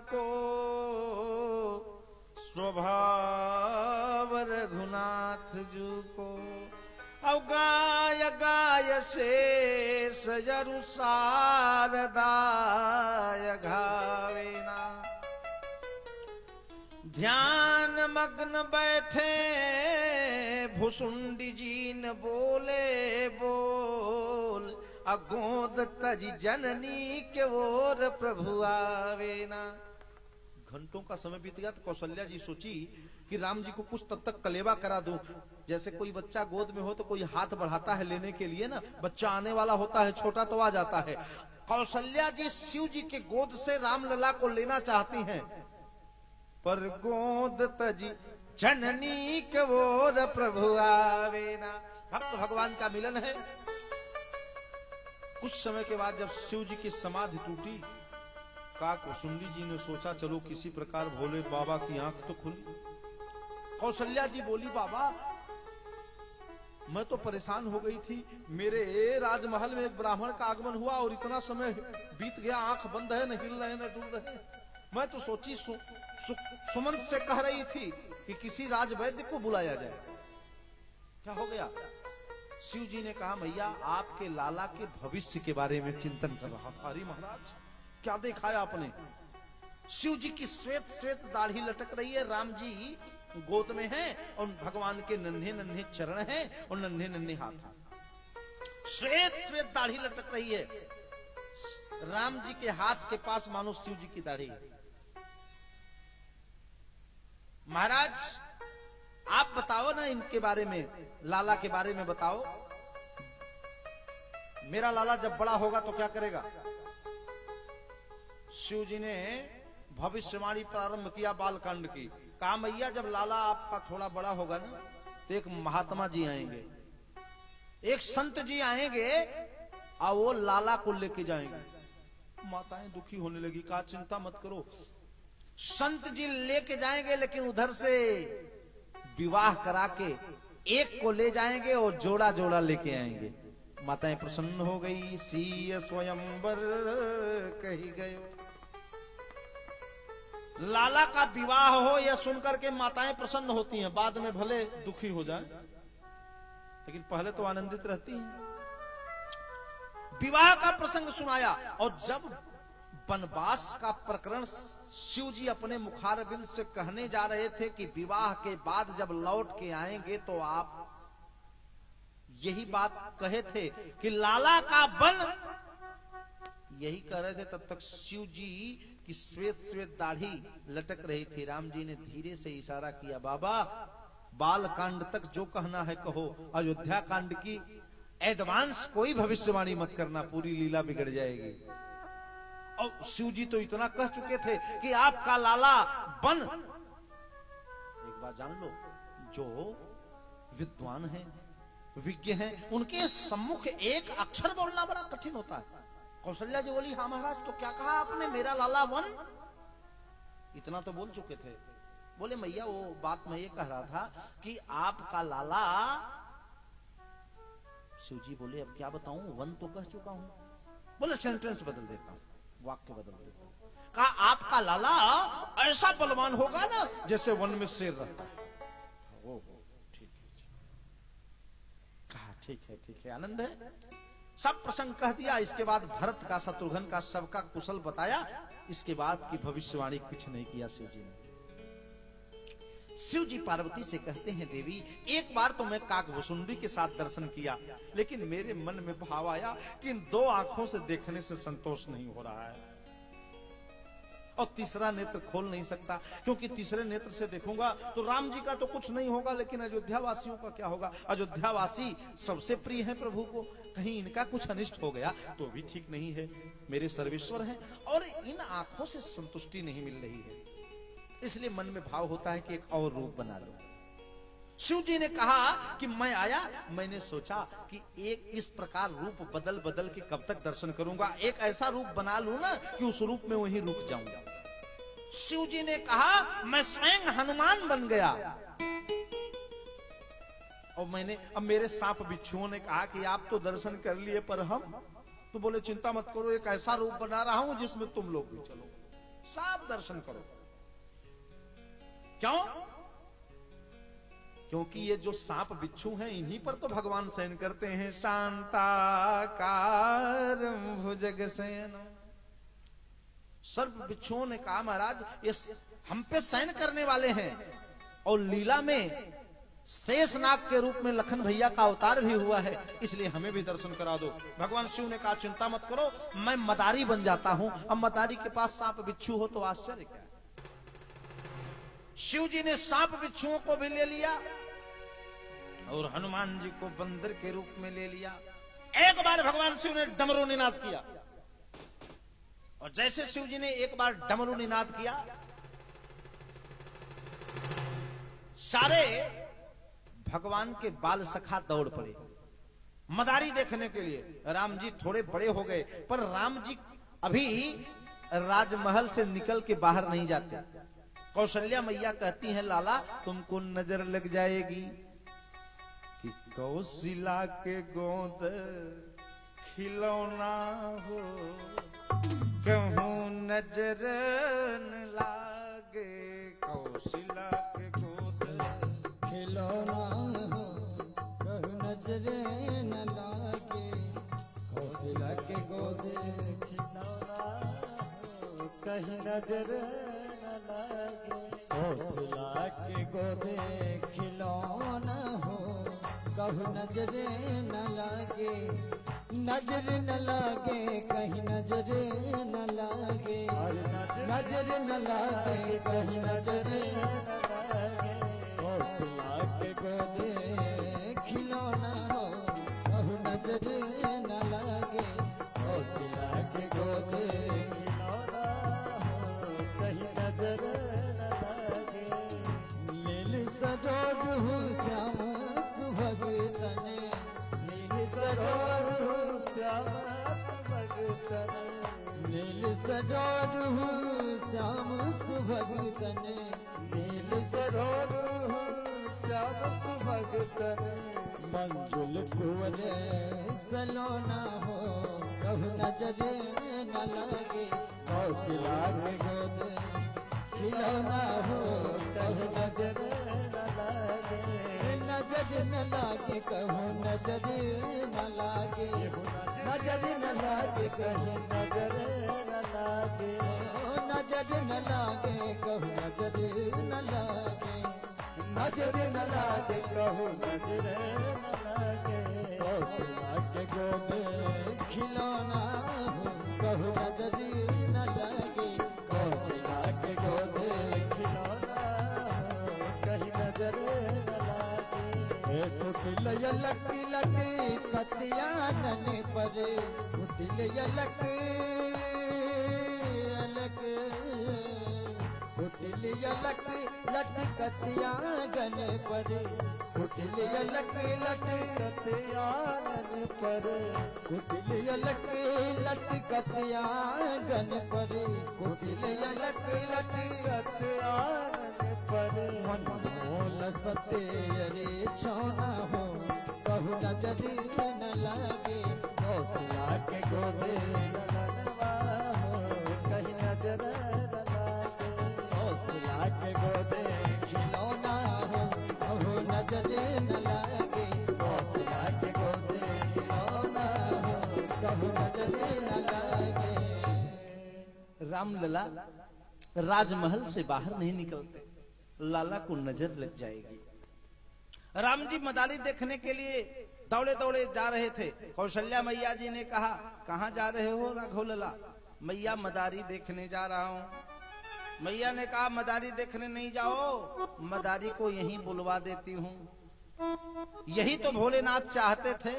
को स्वभाव रघुनाथ जू को। अब गाय गाय शेष जरु शारदाय घावेना। ध्यान मग्न बैठे भुसुंडी जी न बोले बोल, अगोद तज जननी के ओर प्रभु आवेना। घंटों का समय बीत गया तो कौशल्या जी सोची कि राम जी को कुछ तब तक कलेवा करा दूं। जैसे कोई बच्चा गोद में हो तो कोई हाथ बढ़ाता है लेने के लिए ना, बच्चा आने वाला होता है छोटा तो आ जाता है। कौशल्या जी शिव जी के गोद से रामलला को लेना चाहती हैं, पर गोद तजी जननी के ओर प्रभु आवेना। भक्त भगवान का मिलन है। कुछ समय के बाद जब शिव जी की समाधि टूटी, काकुसुंडी जी ने सोचा चलो किसी प्रकार भोले बाबा की आंख तो खुली। कौशल्या जी बोली, बाबा मैं तो परेशान हो गई थी, मेरे राजमहल में एक ब्राह्मण का आगमन हुआ और इतना समय बीत गया, आंख बंद है, न हिल रहे न डूब रहे। मैं तो सोची सुमंत से कह रही थी कि किसी राजवैद्य को बुलाया जाए। क्या हो गया? शिव जी ने कहा, मैया आपके लाला के भविष्य के बारे में चिंतन कर रहा था। अरे महाराज क्या देखा है आपने? शिव जी की श्वेत श्वेत दाढ़ी लटक रही है, राम जी गोद में हैं और भगवान के नन्हे नन्हे चरण हैं और नन्हे नन्हे हाथ हैं। श्वेत श्वेत दाढ़ी लटक रही है, राम जी के हाथ के पास मानो शिव जी की दाढ़ी है। महाराज आप बताओ ना इनके बारे में, लाला के बारे में बताओ। मेरा लाला जब बड़ा होगा तो क्या करेगा? शिव जी ने भविष्यवाणी प्रारंभ किया बालकांड की। कहा, मैया जब लाला आपका थोड़ा बड़ा होगा ना तो एक महात्मा जी आएंगे, एक संत जी आएंगे और वो लाला को लेके जाएंगे। माताएं दुखी होने लगी, कहा चिंता मत करो, संत जी लेके जाएंगे लेकिन उधर से विवाह करा के एक को ले जाएंगे और जोड़ा जोड़ा लेके आएंगे। माताएं प्रसन्न हो गई। सीय स्वयंवर कही गए। लाला का विवाह हो यह सुनकर के माताएं प्रसन्न होती हैं, बाद में भले दुखी हो जाए लेकिन पहले तो आनंदित रहती हैं। विवाह का प्रसंग सुनाया और जब वनवास का प्रकरण शिव जी अपने मुखारबिंद से कहने जा रहे थे कि विवाह के बाद जब लौट के आएंगे तो आप यही बात कहे थे कि लाला का वन, यही कह रहे थे, तब तक शिव जी की श्वेत श्वेत दाढ़ी लटक रही थी। राम जी ने धीरे से इशारा किया, बाबा बाल कांड तक जो कहना है कहो, अयोध्या कांड की एडवांस कोई भविष्यवाणी मत करना, पूरी लीला बिगड़ जाएगी। और शिव जी तो इतना कह चुके थे कि आपका लाला बन। एक बात जान लो, जो विद्वान हैं, विज्ञ हैं, उनके सम्मुख एक अक्षर बोलना बड़ा कठिन होता है। कौशल्या जी बोली, हाँ महाराज तो क्या कहा आपने, मेरा लाला वन? इतना तो बोल चुके थे। बोले मैया वो बात मैं ये कह रहा था कि आपका लाला। शिव जी बोले अब क्या बताऊं, वन तो कह चुका हूं। बोले सेंटेंस बदल देता हूं, वाक्य बदल देता हूं। कहा आपका लाला ऐसा बलवान होगा ना जैसे वन में शेर रहता है। ओ ठीक है, कहा ठीक है, आनंद है। सब प्रसंग कह दिया। इसके बाद भरत का, शत्रुघ्न का, सबका कुशल बताया। इसके बाद की भविष्यवाणी कुछ नहीं किया शिव जी ने। शिव जी पार्वती से कहते हैं, देवी एक बार तो मैं काकभुसुंडी के साथ दर्शन किया, लेकिन मेरे मन में भाव आया कि इन दो आंखों से देखने से संतोष नहीं हो रहा है और तीसरा नेत्र खोल नहीं सकता, क्योंकि तीसरे नेत्र से देखूंगा तो राम जी का तो कुछ नहीं होगा, लेकिन अयोध्या वासियों का क्या होगा। अयोध्या वासी सबसे प्रिय है प्रभु को, कहीं इनका कुछ अनिष्ट हो गया तो भी ठीक नहीं है। मेरे सर्वेश्वर हैं और इन आंखों से संतुष्टि नहीं मिल रही है, इसलिए मन में भाव होता है कि एक और रूप बना लो। शिव जी ने कहा कि मैं आया, मैंने सोचा कि एक इस प्रकार रूप बदल बदल के कब तक दर्शन करूंगा, एक ऐसा रूप बना लूं ना कि उस रूप में वहीं रुक जाऊंगा। शिव जी ने कहा मैं स्वयं हनुमान बन गया और अब मेरे सांप बिच्छुओं ने कहा कि आप तो दर्शन कर लिए पर हम, तो बोले चिंता मत करो, एक ऐसा रूप बना रहा हूं जिसमें तुम लोग भी चलो। साफ दर्शन करो। क्यों? क्योंकि ये जो सांप बिच्छू हैं इन्हीं पर तो भगवान शयन करते हैं। शांताकारं भुजगशयनं। सर्प बिच्छुओं ने कहा महाराज ये हम पे शयन करने वाले हैं, और लीला में शेषनाग के रूप में लखन भैया का अवतार भी हुआ है, इसलिए हमें भी दर्शन करा दो। भगवान शिव ने कहा चिंता मत करो, मैं मदारी बन जाता हूं। अब मदारी के पास सांप बिच्छू हो तो आश्चर्य क्या है। शिव जी ने सांप बिच्छुओं को भी ले लिया और हनुमान जी को बंदर के रूप में ले लिया। एक बार भगवान शिव ने डमरू निनाद किया, और जैसे शिव जी ने एक बार डमरू निनाद किया, सारे भगवान के बाल सखा दौड़ पड़े मदारी देखने के लिए। राम जी थोड़े बड़े हो गए, पर राम जी अभी राजमहल से निकल के बाहर नहीं जाते। कौशल्या मैया कहती हैं लाला तुमको नजर लग जाएगी कि कौशिला के गोद खिलौना हो, कहूं नजर न लागे। कौशिला के गोद खिलौना हो, कहूं नजर न लागे। कौशिला के गोद खिलौना हो, कहीं नजर न लागे। कौशिला के गोद खिलौना हो, कहूं नजर न लागे। नजर न लागे, कहीं नजर न लागे। नजर न लागे, कहीं नजर न लागे। कौशिला के गोदे खिलौना हो, कहूं नजर न लागे। कौशिला के गोदे खिलौना हो, कहीं नजर न लागे। नील सरोवर हो श्याम सुभग तने। नील सरोवर हो श्याम सुभग तने। नील सरोवर हो श्याम सुभग तने। नील सरोवर हो श्याम सुभग तने। मंजुल कुंवरे सलोना हो, कहूं नजर न लागे। कौशिला के गोद खिलौना हो, कहूं नजर न लागे। नजर न लागे, कहूं नजर न लागे। नजर न लागे, कहूं नजर न लागे। नजर न लागे, कहूं नजर न लागे। नजर न लागे, कहूं नजर न लागे। कौशिला के गोद खिलौना हो, कहूं नजर न लागे। कौशिला के गोद खिलौना हो, कहीं नजर न लागे। कुटिल यलक लक कतिया नन पर। कुटिल यलक अलक। कुटिल यलक लट कतिया गन पर। कुटिल यलक लट कतिया गन पर। कुटिल यलक लट कतिया गन पर। कुटिल यलक लट कतिया गन पर। मनमोल सतेरे छौना हो, कहूं नजर न लागे। कौशिला के गोदे ललनवा हो, कहीं नजर न लागे। कौशिला के गोदे खिलौना हो, कहूं नजर न लागे। कौशिला के गोदे खिलौना हो, कहूं नजर न लागे। रामलला राजमहल से बाहर नहीं निकलते, लाला को नजर लग जाएगी। राम जी मदारी देखने के लिए दौड़े दौड़े जा रहे थे। कौशल्या मैया जी ने कहा कहां जा रहे हो राघव लला? मैया मदारी देखने जा रहा हूं। मैया ने कहा मदारी देखने नहीं जाओ, मदारी को यहीं बुलवा देती हूं। यही तो भोलेनाथ चाहते थे।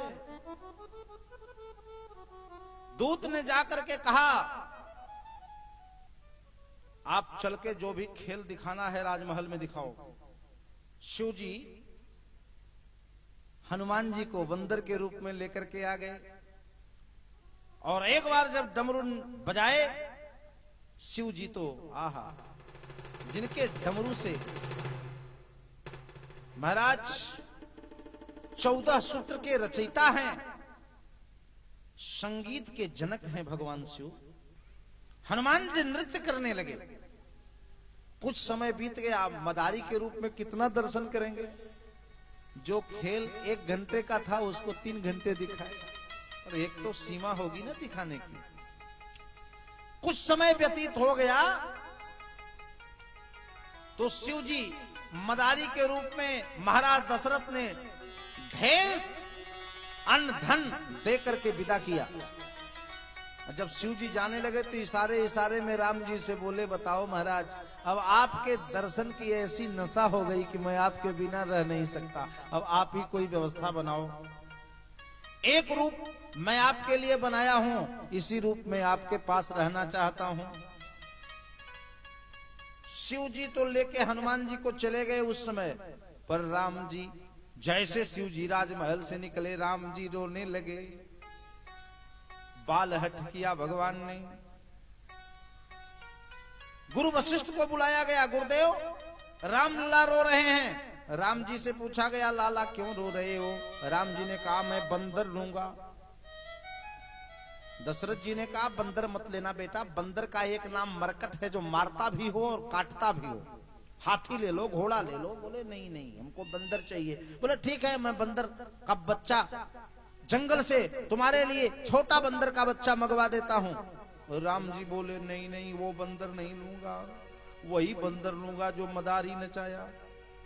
दूत ने जाकर के कहा आप चल के जो भी खेल दिखाना है राजमहल में दिखाओ। शिव जी हनुमान जी को बंदर के रूप में लेकर के आ गए, और एक बार जब डमरू बजाए शिव जी तो आहा, जिनके डमरू से महाराज 14 सूत्र के रचयिता हैं, संगीत के जनक हैं भगवान शिव। हनुमान जी नृत्य करने लगे। कुछ समय बीत गया, मदारी के रूप में कितना दर्शन करेंगे। जो खेल 1 घंटे का था उसको 3 घंटे दिखाए, और एक तो सीमा होगी ना दिखाने की। कुछ समय व्यतीत हो गया तो शिव जी मदारी के रूप में महाराज दशरथ ने ढेर अन्न धन दे करके विदा किया। जब शिव जी जाने लगे तो इशारे इशारे में राम जी से बोले, बताओ महाराज, अब आपके दर्शन की ऐसी नशा हो गई कि मैं आपके बिना रह नहीं सकता। अब आप ही कोई व्यवस्था बनाओ। एक रूप मैं आपके लिए बनाया हूं, इसी रूप में आपके पास रहना चाहता हूं। शिव जी तो लेके हनुमान जी को चले गए उस समय, पर राम जी जैसे शिव जी राजमहल से निकले, राम जी रोने लगे। बाल हट किया भगवान ने। गुरु वशिष्ठ को बुलाया गया, गुरुदेव राम लला रो रहे हैं। राम जी से पूछा गया, लाला क्यों रो रहे हो? राम जी ने कहा, मैं बंदर लूंगा। दशरथ जी ने कहा, बंदर मत लेना बेटा, बंदर का एक नाम मरकट है जो मारता भी हो और काटता भी हो। हाथी ले लो, घोड़ा ले लो। बोले नहीं नहीं, हमको बंदर चाहिए। बोले ठीक है, मैं बंदर का बच्चा जंगल से तुम्हारे लिए छोटा बंदर का बच्चा मंगवा देता हूं। राम जी बोले नहीं नहीं, वो बंदर नहीं लूंगा, वही बंदर लूंगा जो मदारी नचाया।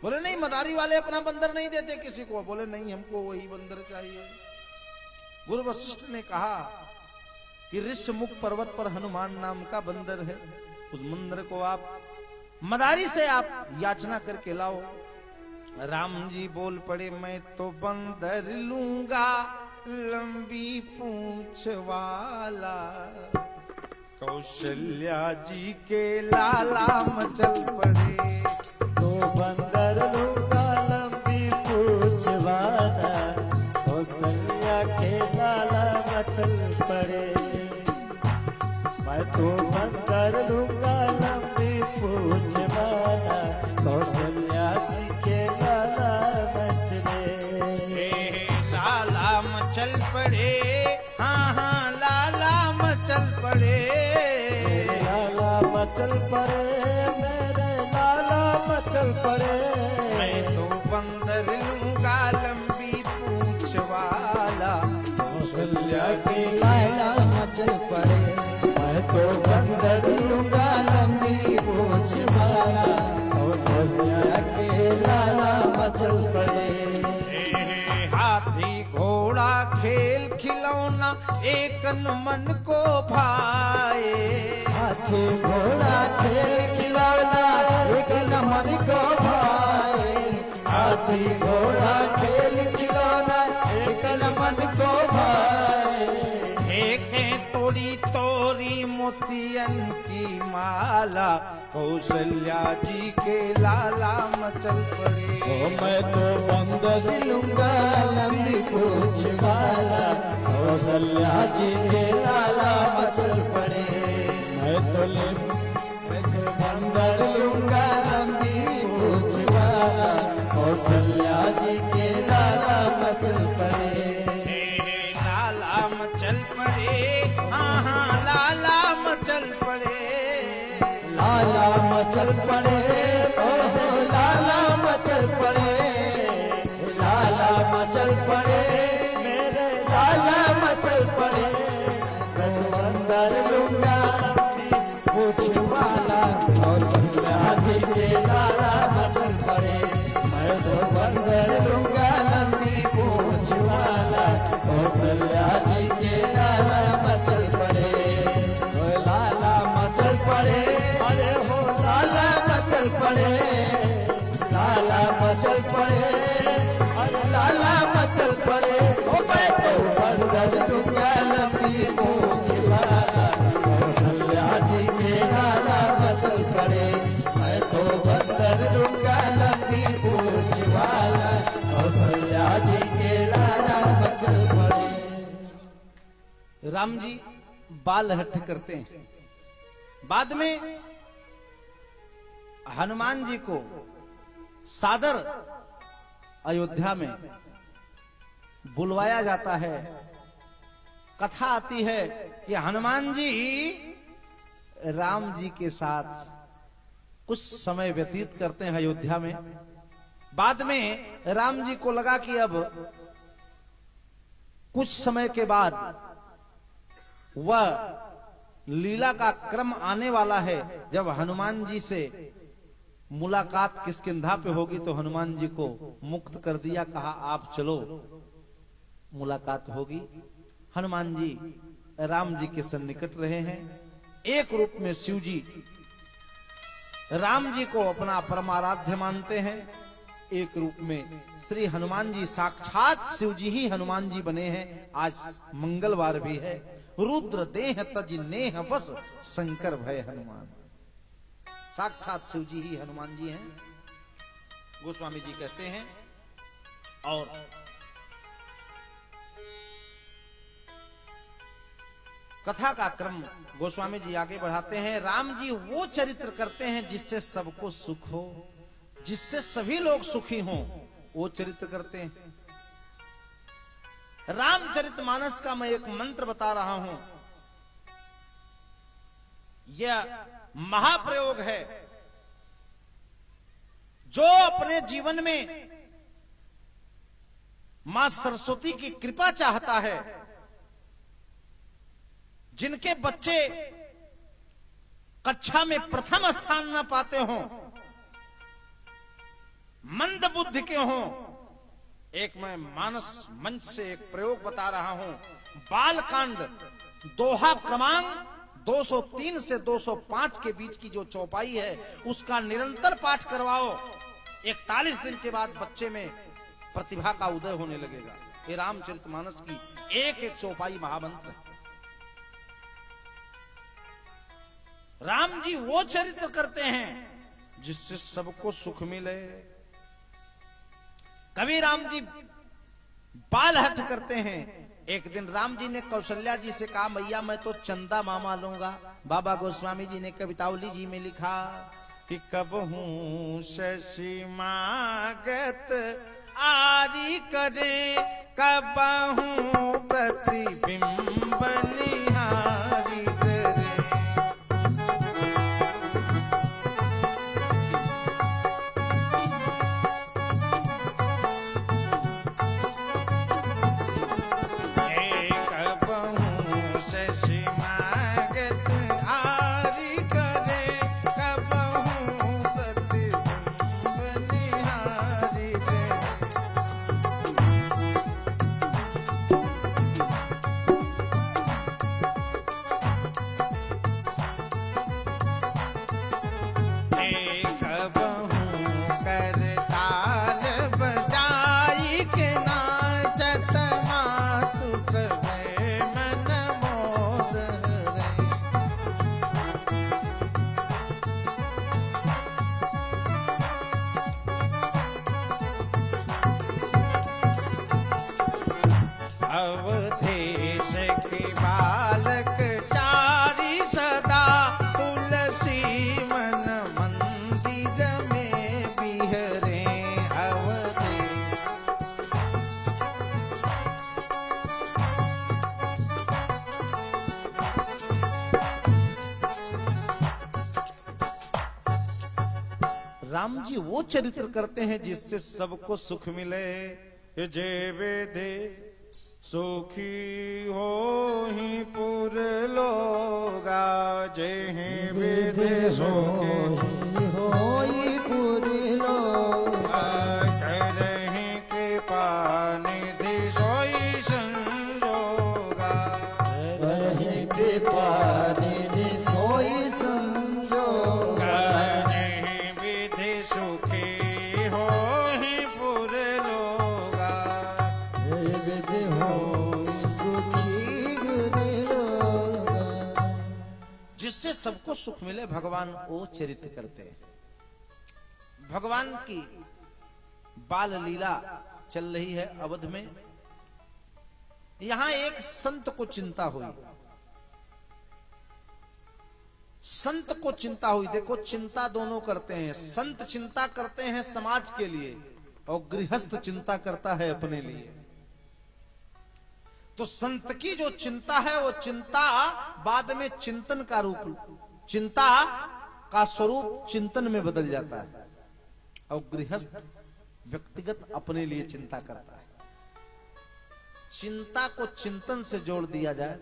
बोले नहीं, मदारी वाले अपना बंदर नहीं देते किसी को। बोले नहीं, हमको वही बंदर चाहिए। गुरु वशिष्ठ ने कहा कि ऋषमुख पर्वत पर हनुमान नाम का बंदर है, उस बंदर को आप मदारी से आप याचना करके लाओ। राम जी बोल पड़े, मैं तो बंदर लूंगा लंबी पूंछ वाला। कौशल्या जी के लाला मचल पड़े, तो बंदर लूंगा लंबी पूंछ वाला। कौशल्या के लाला मचल पड़े, मैं तो बंदर लूंगा लंबी पूंछ वाला। कौशल्या जी के लाला मचले। लाला मचल पड़े, हाँ हाँ लाला मचल पड़े। लाला मचल पड़े, मेरे लाला मचल पड़े। मैं तो बंदर लूंगा लंबी पूंछ वाला। कौशल्या के लाला मचल पड़े, मैं तो बंदर लूंगा लंबी पूंछ वाला। कौशल्या के लाला मचल पड़े। हाथी घोड़ा खेल खिलौना एक मन को भाए। हाथी घोड़ा खेल खिलौना एक मन को भाए। हाथी घोड़ा खेल खिलौना एक मन को भाए। एक तोड़ी तोड़ी मोतियन की माला। कौशल्या जी के लाला मचल पड़े, मैं तो बंदर लूंगा लंबी पूंछ वाला। कौशल्या जी के लाला मचल पड़े, मैं तो बंदर लूंगा लंबी पूंछ वाला। कौशल्या जी के लाला मचल पड़े। लाला मचल पड़े, हाँ हाँ लाला मचल पड़े। लाला मचल पड़े, ओहो लाला मचल पड़े। लाला मचल पड़े, मेरे लाला मचल पड़े। मैं बंदर लूंगा पूछ वाला। कौशल्या जी के लाला मचल पड़े, मैं तो बंदर लूंगा लंबी पूछ वाला। कौशल्या जी के लाला मचल पड़े। लाला मचल पड़े, अरे हो लाला मचल पड़े। लाला मचल पड़े, अरे लाला मचल पड़े। ओ मैं तो बंदर लूंगा लंबी पूंछ वाला। कौशल्या जी के लाला मचल पड़े, मैं तो बंदर लूंगा लंबी पूंछ वाला। कौशल्या जी के लाला मचल पड़े। राम जी बाल हट्ठ करते हैं। बाद में हनुमान जी को सादर अयोध्या में बुलवाया जाता है। कथा आती है कि हनुमान जी राम जी के साथ कुछ समय व्यतीत करते हैं अयोध्या में। बाद में राम जी को लगा कि अब कुछ समय के बाद वह लीला का क्रम आने वाला है जब हनुमान जी से मुलाकात किष्किंधा पे होगी। तो हनुमान जी को मुक्त कर दिया, कहा आप चलो, मुलाकात होगी। हनुमान जी राम जी के सन्निकट रहे हैं। एक रूप में शिव जी राम जी को अपना परमाराध्य मानते हैं, एक रूप में श्री हनुमान जी साक्षात शिव जी ही हनुमान जी बने हैं। आज मंगलवार भी है। रुद्र देह तज नेह बस शंकर भय हनुमान। साक्षात शिव जी ही हनुमान जी हैं, गोस्वामी जी कहते हैं। और कथा का क्रम गोस्वामी जी आगे बढ़ाते हैं। राम जी वो चरित्र करते हैं जिससे सबको सुख हो, जिससे सभी लोग सुखी हों, वो चरित्र करते हैं। रामचरितमानस का मैं एक मंत्र बता रहा हूं। यह महाप्रयोग है। जो अपने जीवन में मां सरस्वती की कृपा चाहता है, जिनके बच्चे कक्षा में प्रथम स्थान न पाते हों, मंद बुद्धि के हों, एक मैं मानस मंच से एक प्रयोग बता रहा हूं। बालकांड दोहा क्रमांक 203 से 205 के बीच की जो चौपाई है, उसका निरंतर पाठ करवाओ। 41 दिन के बाद बच्चे में प्रतिभा का उदय होने लगेगा। ये रामचरितमानस की एक एक चौपाई महामंत्र है। राम जी वो चरित्र करते हैं जिससे सबको सुख मिले। कभी राम जी बाल हट करते हैं। एक दिन राम जी ने कौशल्या जी से कहा, मैया मैं तो चंदा मामा लूंगा। बाबा गोस्वामी जी ने कवितावली जी में लिखा कि कब हूं शशि मागत आरी करे, कब हूं प्रतिबिंब निहारी करे। राम जी वो चरित्र करते हैं जिससे सबको सुख मिले। जे वेदे सुखी हो ही पुर लोगा, जे वेदे सुखी हो ही पुर लोगा, करहि कृपा निधि सोई संजोगा, करहि कृपा निधि सोई संजोगा। जिससे सबको सुख मिले, भगवान वो चरित्र करते हैं। भगवान की बाल लीला चल रही है अवध में। यहां एक संत को चिंता हुई। संत को चिंता हुई। देखो, चिंता दोनों करते हैं। संत चिंता करते हैं समाज के लिए और गृहस्थ चिंता करता है अपने लिए। तो संत की जो चिंता है, वो चिंता बाद में चिंतन का रूप चिंता का स्वरूप चिंतन में बदल जाता है और गृहस्थ व्यक्तिगत अपने लिए चिंता करता है। चिंता को चिंतन से जोड़ दिया जाए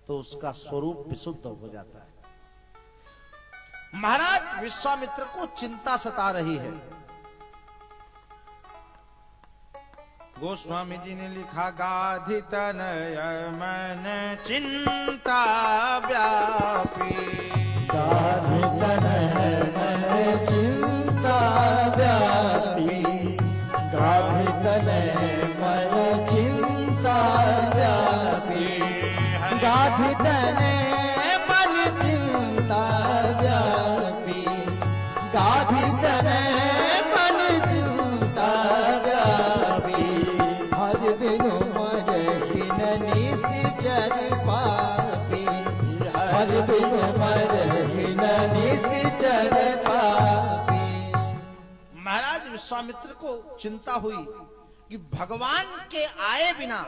तो उसका स्वरूप विशुद्ध हो जाता है। महाराज विश्वामित्र को चिंता सता रही है। गोस्वामी जी ने लिखा, गाधि तनय मन चिंता व्यापी, गाधि तनय मन चिंता व्यापी, गाधि तनय मन चिंता व्यापी, गाधि तनय मन चिंता व्यापी, गाधि तनय मन चिंता व्यापी, हर बिनु मर बिन निश्चर पापी, हर बिनु मर बिन निश्चर पापी। महाराज विश्वामित्र को चिंता हुई कि भगवान के आए बिना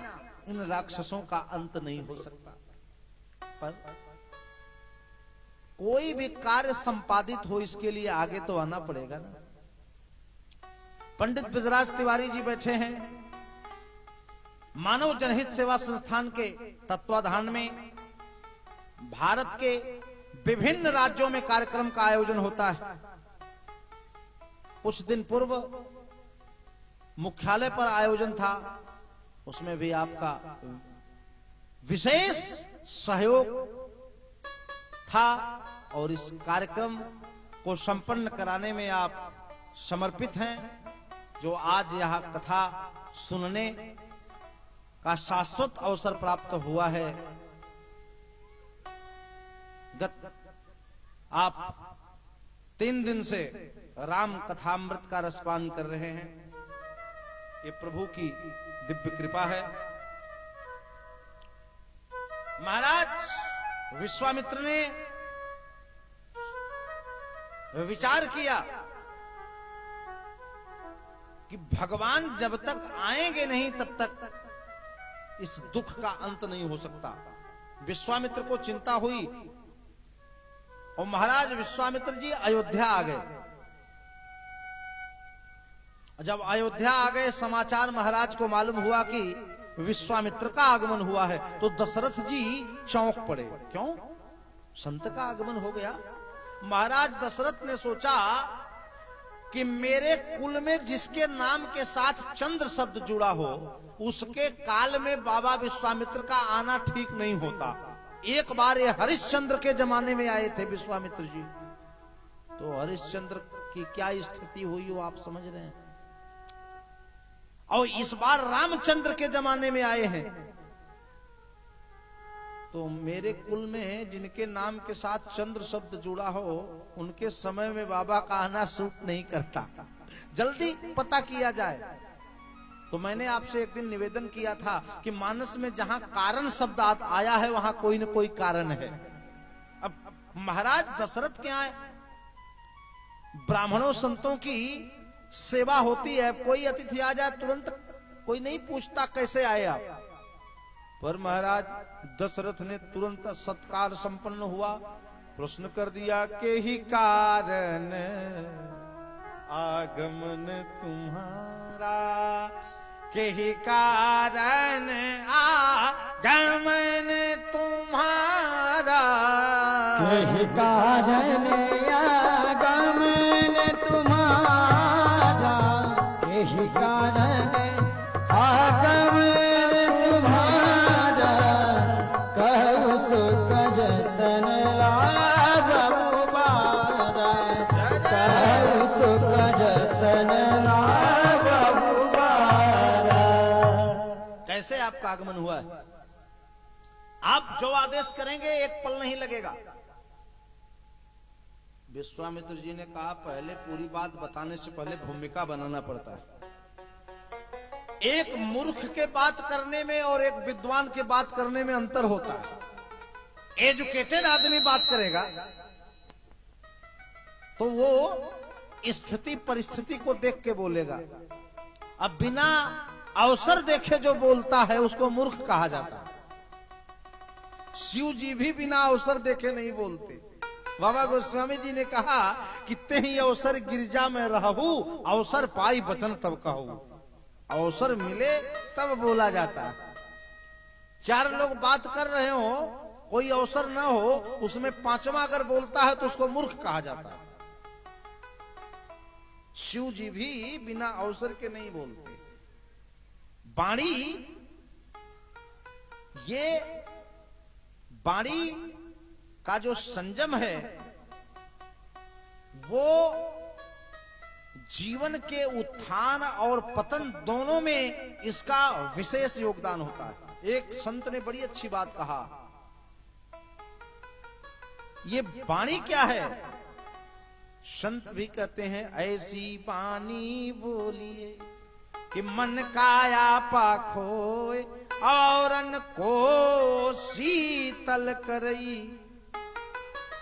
इन राक्षसों का अंत नहीं हो सकता, पर कोई भी कार्य संपादित हो इसके लिए आगे तो आना पड़ेगा ना। पंडित ब्रजराज तिवारी जी बैठे हैं, मानव जनहित सेवा संस्थान के तत्वाधान में भारत के विभिन्न राज्यों में कार्यक्रम का आयोजन होता है। कुछ दिन पूर्व मुख्यालय पर आयोजन था, उसमें भी आपका विशेष सहयोग था और इस कार्यक्रम को संपन्न कराने में आप समर्पित हैं। जो आज यह कथा सुनने का शाश्वत अवसर प्राप्त हुआ है, आप 3 दिन से राम कथामृत का रसपान कर रहे हैं। ये प्रभु की दिव्य कृपा है। महाराज विश्वामित्र ने विचार किया कि भगवान जब तक आएंगे नहीं तब तक इस दुख का अंत नहीं हो सकता। विश्वामित्र को चिंता हुई और महाराज विश्वामित्र जी अयोध्या आ गए। जब अयोध्या आ गए, समाचार महाराज को मालूम हुआ कि विश्वामित्र का आगमन हुआ है, तो दशरथ जी चौंक पड़े। क्यों? संत का आगमन हो गया। महाराज दशरथ ने सोचा कि मेरे कुल में जिसके नाम के साथ चंद्र शब्द जुड़ा हो, उसके काल में बाबा विश्वामित्र का आना ठीक नहीं होता। एक बार ये हरिश्चंद्र के जमाने में आए थे विश्वामित्र जी, तो हरिश्चंद्र की क्या स्थिति हुई हो आप समझ रहे हैं। और इस बार रामचंद्र के जमाने में आए हैं, तो मेरे कुल में जिनके नाम के साथ चंद्र शब्द जुड़ा हो, उनके समय में बाबा का आना सूट नहीं करता। जल्दी पता किया जाए। तो मैंने आपसे एक दिन निवेदन किया था कि मानस में जहां कारण शब्द आया है वहां कोई न कोई कारण है। अब महाराज दशरथ के यहाँ ब्राह्मणों संतों की सेवा होती है, कोई अतिथि आ जाए तुरंत कोई नहीं पूछता कैसे आए आप, पर महाराज दशरथ ने तुरंत सत्कार संपन्न हुआ। प्रश्न कर दिया के ही कारण आगमन तुम्हारा, के ही कारण आगमन तुम्हारा, के ही कारण आगमन तुम्हारा, के ही कारण आगमन तुम्हारा, कहु सुख जतन लाभ उबारा, कहु सुख जतन लाभ उबारा। कैसे आपका आगमन हुआ है? आप जो आदेश करेंगे एक पल नहीं लगेगा। विश्वामित्र जी ने कहा पहले पूरी बात बताने से पहले भूमिका बनाना पड़ता है। एक मूर्ख के बात करने में और एक विद्वान के बात करने में अंतर होता है। एजुकेटेड आदमी बात करेगा तो वो स्थिति परिस्थिति को देख के बोलेगा। अब बिना अवसर देखे जो बोलता है उसको मूर्ख कहा जाता है। शिव जी भी बिना अवसर देखे नहीं बोलते। बाबा गोस्वामी जी ने कहा कि ते ही अवसर गिरजा में रहू, अवसर पाई बचन तब कहू। अवसर मिले तब बोला जाता है। चार लोग बात कर रहे हो, कोई अवसर ना हो, उसमें पांचवा अगर बोलता है तो उसको मूर्ख कहा जाता है। शिव जी भी बिना अवसर के नहीं बोलते। वाणी, ये वाणी का जो संयम है वो जीवन के उत्थान और पतन दोनों में इसका विशेष योगदान होता है। एक संत ने बड़ी अच्छी बात कहा, ये वाणी क्या है? संत भी कहते हैं ऐसी वाणी बोलिए कि मन काया पाखोए औरन को शीतल करई।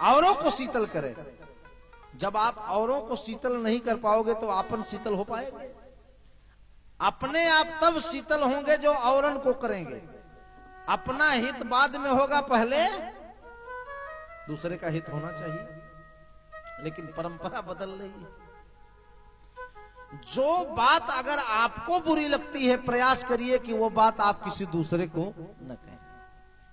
औरों को शीतल करे। जब आप औरों को शीतल नहीं कर पाओगे तो आपन शीतल हो पाएंगे? अपने आप तब शीतल होंगे जो औरन को करेंगे। अपना हित बाद में होगा, पहले दूसरे का हित होना चाहिए। लेकिन परंपरा बदल रही है। जो बात अगर आपको बुरी लगती है, प्रयास करिए कि वो बात आप किसी दूसरे को न कहें।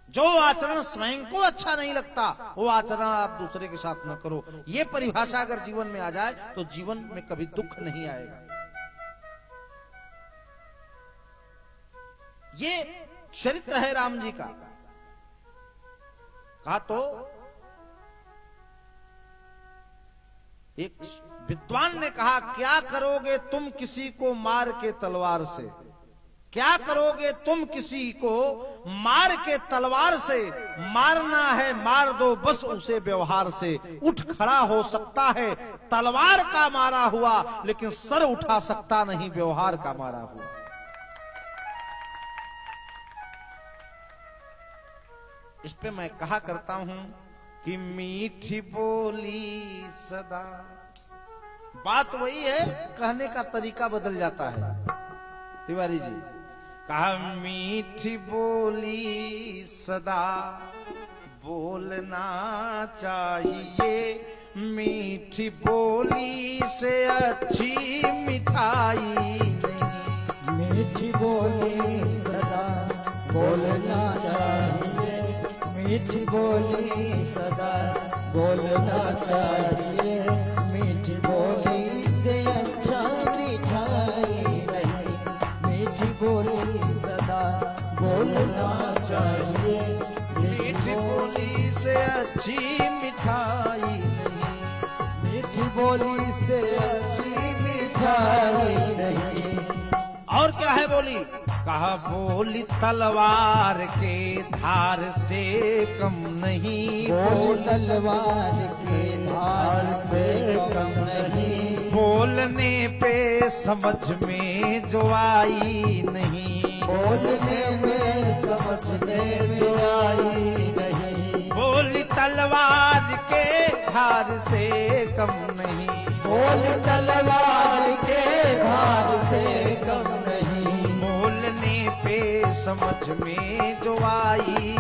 जो आचरण स्वयं को अच्छा नहीं लगता, वो आचरण आप दूसरे के साथ न करो। ये परिभाषा अगर जीवन में आ जाए तो जीवन में कभी दुख नहीं आएगा। ये चरित्र है राम जी का। कहा तो एक विद्वान ने कहा, क्या करोगे तुम किसी को मार के तलवार से? क्या करोगे तुम किसी को मार के तलवार से? मारना है मार दो बस उसे व्यवहार से। उठ खड़ा हो सकता है तलवार का मारा हुआ, लेकिन सर उठा सकता नहीं व्यवहार का मारा हुआ। इस पे मैं कहा करता हूं कि मीठी बोली सदा। बात वही है, कहने का तरीका बदल जाता है। तिवारी जी कहा, मीठी बोली सदा बोलना चाहिए। मीठी बोली से अच्छी मिठाई नहीं। मीठी बोली सदा बोलना चाहिए। मीठी बोली सदा बोलना चाहिए। मीठी बोली से अच्छा मिठाई नहीं। मीठी बोली सदा बोलना चाहिए। मीठी बोली से अच्छी मिठाई नहीं। मीठी बोली से अच्छी मिठाई नहीं। और क्या है बोली? कहा, बोली तलवार के धार से कम नहीं। बोल तलवार के धार से कम नहीं। बोलने पे समझ में जो आई नहीं। बोलने में समझने जो आई नहीं। बोली तलवार के धार से कम नहीं। बोल तलवार के धार से कम नहीं। बोलने पे समझ में जो आई नहीं।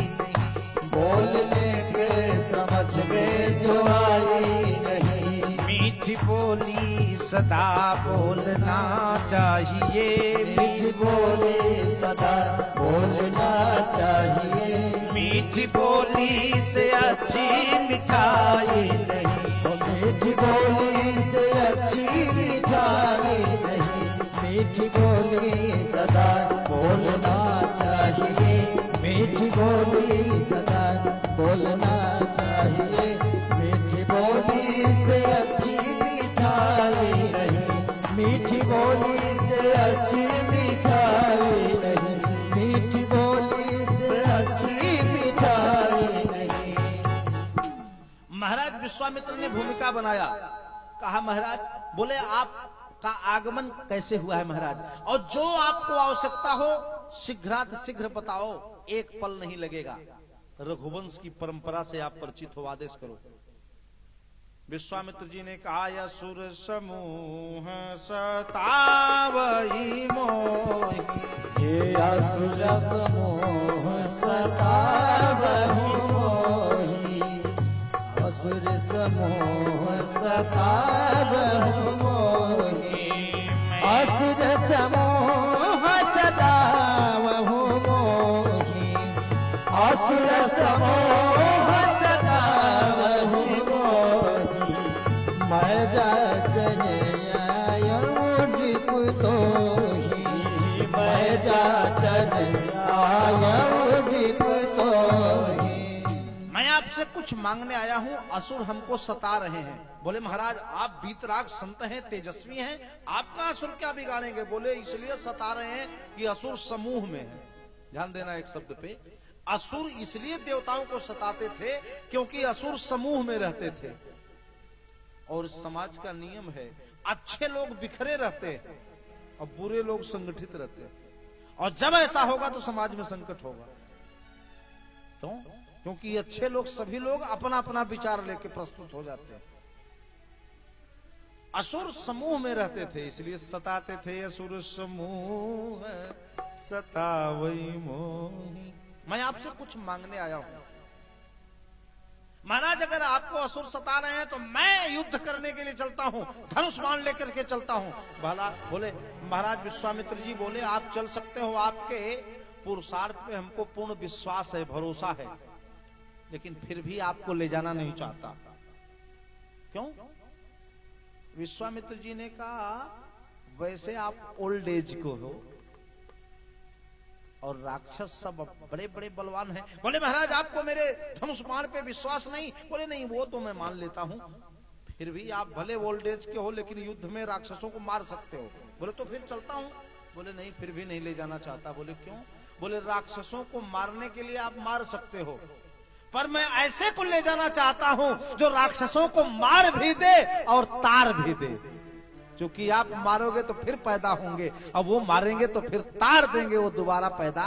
बोलने पे समझ में जो आई नहीं। मीठी बोली सदा बोलना चाहिए। मीठी बोली सदा बोलना चाहिए। मीठी बोली से अच्छी मिठाई नहीं। मीठी बोली से अच्छी मिठाई नहीं। मीठी बोली सदा बोलना चाहिए। मीठी बोली सदा बोलना चाहिए। मीठी बोली से अच्छी मिठाई नहीं। मीठी बोली से अच्छी मिठाई नहीं। मीठी बोली से अच्छी मिठाई नहीं। महाराज विश्वामित्र ने भूमिका बनाया। कहा, महाराज बोले आपका आगमन कैसे हुआ है महाराज, और जो आपको आवश्यकता हो शीघ्रात शीघ्र बताओ, एक पल नहीं लगेगा। रघुवंश की परंपरा से आप परिचित हो, आदेश करो। विश्वामित्र जी ने कहा, असुर समूह सतावई मोहि। ये असुर समूह सतावई मोहि। असुर समूह सतावहु मोहि असुर समूह सतावहु मोहि असुर समूह सतावहु मोहि मैं जाचन आयो दीप तोहि मैं जाचन आयो दीप तोहि। मैं आपसे कुछ मांगने आया हूँ, असुर हमको सता रहे हैं। बोले महाराज आप वीतराग संत हैं, तेजस्वी हैं, आपका असुर क्या बिगाड़ेंगे? बोले इसलिए सता रहे हैं कि असुर समूह में है। ध्यान देना एक शब्द पे, असुर इसलिए देवताओं को सताते थे क्योंकि असुर समूह में रहते थे। और समाज का नियम है, अच्छे लोग बिखरे रहते हैं और बुरे लोग संगठित रहते हैं, और जब ऐसा होगा तो समाज में संकट होगा। तो क्योंकि अच्छे लोग, सभी लोग अपना अपना विचार लेके प्रस्तुत हो जाते हैं। असुर समूह में रहते थे इसलिए सताते थे। असुर समूह सतावई मोहि। मैं आपसे कुछ मांगने आया हूं महाराज, अगर आपको असुर सता रहे हैं तो मैं युद्ध करने के लिए चलता हूं, धनुष बाण लेकर के चलता हूं। भला बोले महाराज विश्वामित्र जी बोले आप चल सकते हो, आपके पुरुषार्थ पे हमको पूर्ण विश्वास है, भरोसा है, लेकिन फिर भी आपको ले जाना नहीं चाहता। क्यों? विश्वामित्र जी ने कहा वैसे आप ओल्ड एज को हो और राक्षस सब बड़े बड़े बलवान हैं। बोले महाराज आपको मेरे धनुष बाण पे विश्वास नहीं? बोले नहीं वो तो मैं मान लेता हूं, फिर भी आप भले ओल्ड एज के हो लेकिन युद्ध में राक्षसों को मार सकते हो। बोले तो फिर चलता हूं। बोले नहीं फिर भी नहीं ले जाना चाहता। बोले क्यों? बोले राक्षसों को मारने के लिए आप मार सकते हो, पर मैं ऐसे को ले जाना चाहता हूं जो राक्षसों को मार भी दे और तार भी दे। क्योंकि आप मारोगे तो फिर पैदा होंगे, अब वो मारेंगे तो फिर तार देंगे, वो दोबारा पैदा,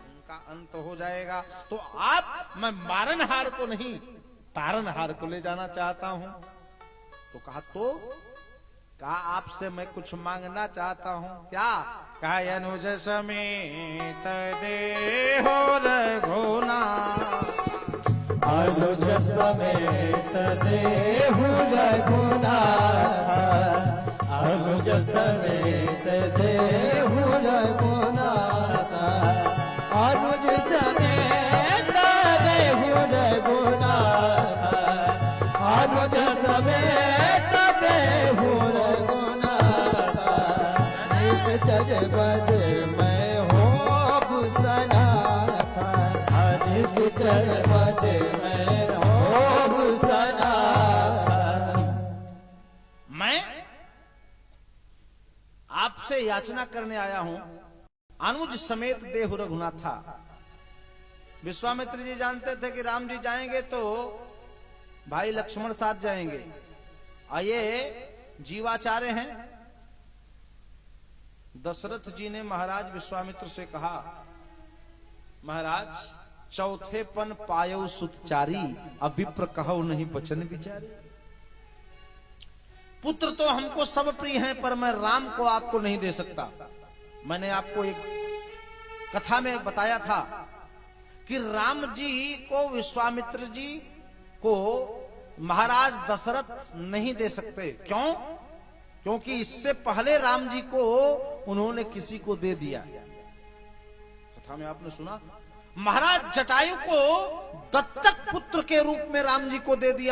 उनका अंत हो जाएगा। तो आप, मैं मारनहार को नहीं तारनहार को ले जाना चाहता हूं। तो कहा आपसे मैं कुछ मांगना चाहता हूं। क्या? कहा अनुज समेत देहो रघुनाथ, अनुज समेत देहु रघुनाथ, अनुज समेत देहु रघुनाथ, अनुज समेत देहु रघुनाथ, अनुज समेत देहु रघुनाथ। निश्चर बद मैं हो सनाथ, निश्चर बद मैं हो सनाथ। मैं आपसे याचना करने आया हूं, अनुज समेत देहु रघुनाथा। विश्वामित्र जी जानते थे कि राम जी जाएंगे तो भाई लक्ष्मण साथ जाएंगे, और ये जीवाचार्य हैं। दशरथ जी ने महाराज विश्वामित्र से कहा महाराज चौथेपन पायो सुतचारी, अभिप्र कहो नहीं बचन विचारी। पुत्र तो हमको सब प्रिय हैं, पर मैं राम को आपको नहीं दे सकता। मैंने आपको एक कथा में बताया था कि राम जी को विश्वामित्र जी को महाराज दशरथ नहीं दे सकते। क्यों? क्योंकि इससे पहले राम जी को उन्होंने किसी को दे दिया। कथा में आपने सुना, महाराज जटायु को दत्तक पुत्र के रूप में राम जी को दे दिया।